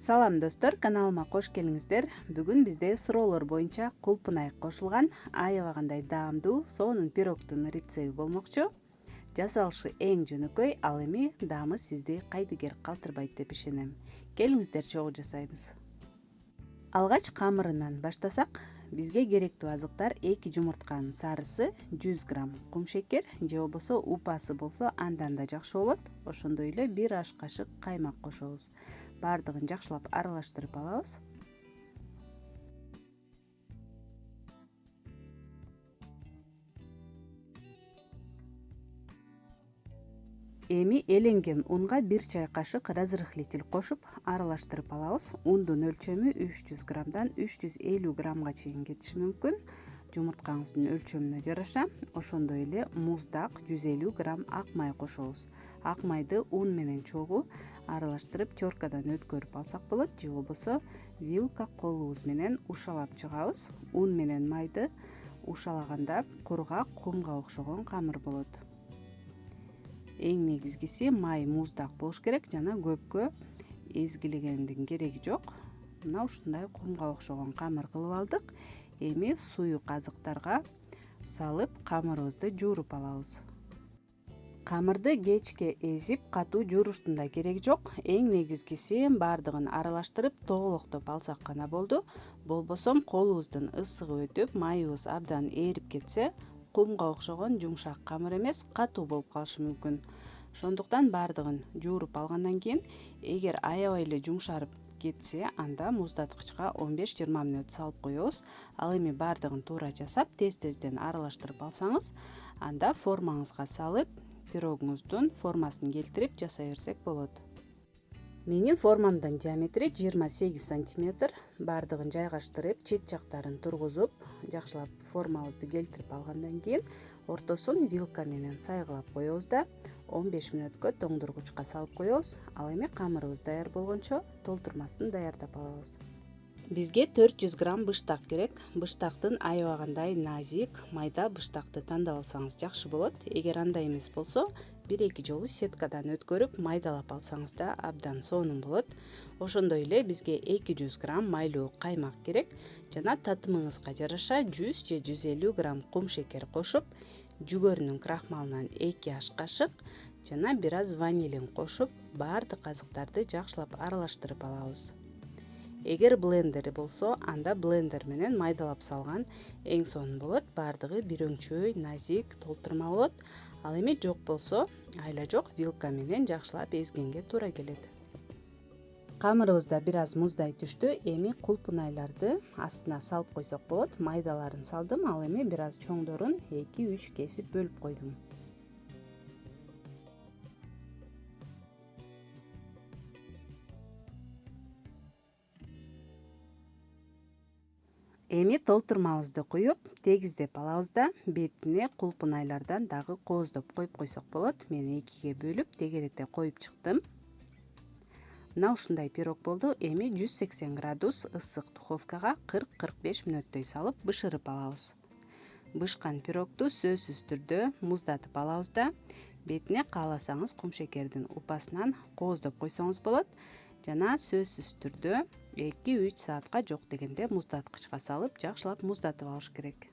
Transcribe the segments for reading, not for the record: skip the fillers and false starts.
Салам достор, каналыма кош келиңиздер. Бүгүн бизде сыроолор боюнча кулпунай кошулган аябагандай даамдуу сонун пирогдун рецеби болмокчу. Жасалышы эң жөнөкөй, ал эми даамы сизди кайдыгер калтырбайт деп ишенем. Келиңиздер чогуу жасайбыз. Алгач камырынан баштасак, бизге керектүү азыктар 2 жумуртканын сарысы, 100 грамм кумшекер же болбосо упасы болсо андан да жакшы болот. Ошондой эле 1 аш кашык каймак кошобуз. Бардыгын жакшылап аралаштырып алабыз. Эми эленген унга 1 чай кашык разрыхлитель кошуп аралаштырып алабыз. Ундун өлчөмү 300 граммдан 350 граммга чейин кетиши мүмкүн. Жумурткаңыздын өлчөмүнө жараша. Ошондой эле муздак 150 грамм ак май кошобуз. Ак майды ун менен чогуу аралаштырып теркадан өткөрүп алсак болот, же болбосо вилка колубуз менен ушалап чыгабыз. Un менен майды ушалаганда кургак кумга окшогон камыр болот. Эң негизгиси май муздак болуш керек жана көпкө эзгилегендин кереги жок. Мына ушундай кумга окшогон камыр кылып алдык. Эми суюк азыктарга салып камырыбызды жууруп алабыз. Камырды кечке эзип катуу жууруштун да кереги жок. Эң негизгиси бардыгын аралаштырып тоголоктоп алсак гана болду. Болбосо колубуздун ысыгы өтүп, майыбыз абдан ээрип кетсе, кумга окшогон жумшак камыр эмес, катуу болуп калышы мүмкүн. Ошондуктан бардыгын жууруп алгандан кийин, эгер аябай эле жумшарып кетсе, анда муздаткычка 15-20 мүнөт салып коебуз. Ал эми бардыгын туура жасап, тез-тезден аралаштырып алсаңыз, анда формаңызга салып, пирогуңуздун формасын келтирип жасай берсек болот. Менин формамдын диаметри 28 сантиметр. Бардыгын жайгаштырып, чет жактарын тургузуп, жакшылап формабызды келтирип алгандан кийин, ортосун вилка менен сайгылап коебуз да 15 мүнөткө тоңдургучка салып коебуз. Ал эми камырыбыз даяр болгончо толтурмасын даярдап алабыз. Бизге 400 грамм быштак керек. Быштактын аябагандай назик, майда быштакты тандап алсаңыз жакшы болот. Эгер андай эмес болсо, 1-2 жолу сеткадан өткөрүп майдалап алсаңыз да абдан сонун болот. Ошондой эле бизге 200 грамм майлуу каймак керек жана татымыңызга жараша 100 же 150 грамм кумшекер кошуп, жүгөрүнүн крахмалынан 2 аш кашык жана бир аз ванилин кошуп, бардык азыктарды жакшылап аралаштырып алабыз. Эгер блендер болсо, анда блендер менен майдалап салган эң сонун болот. Бардыгы бир өңчөй, назик, толтурма болот. Ал эми жок болсо, айла жок, вилка менен жакшылап эзгенге туура келет. Камырыбызда бир аз муздай түштү. Эми кулпунайларды астына салып койсок болот. Майдаларын салдым, ал эми бир аз чоңдорун 2-3 кесип бөлүп койдум. Эми толтурмабызды куюп, тегиздеп алабыз да бетине кулпунайлардан дагы кооздоп коюп койсок болот. Мен 2ге бөлүп, тегерете коюп чыктым. Мына ушундай пирог болду. Эми 180 градус ысык духовкага 40-45 мүнөттөй салып бышырып алабыз. Бышкан пирогду сөзсүз түрдө муздатып алабыз да бетине кааласаңыз кумшекердин упасынан кооздоп койсоңуз болот. Жана сөзсүз түрдө 2-3 саатка жок дегенде муздаткычка салып жакшылап муздатып алыш керек.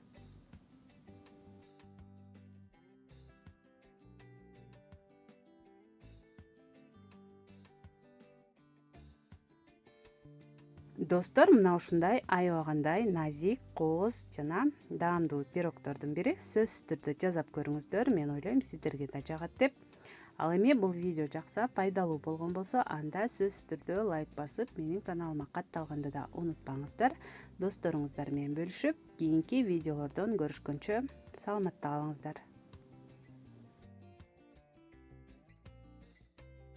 Достор, мына ушундай аябагандай назик, кооз жана даамдуу пирогдордун бири. Сөзсүз түрдө жасап көрүңүздөр. Мен ойлойм, сиздерге да жагат деп. Ал эми бул видео жакса, пайдалуу болгон болсо, анда сөзсүз түрдө лайк басып, менин каналыма катталганды да унутпаңыздар. Досторуңуздар менен бөлүшүп, кийинки видеолордон көрүшкөнчө саламатта калыңыздар.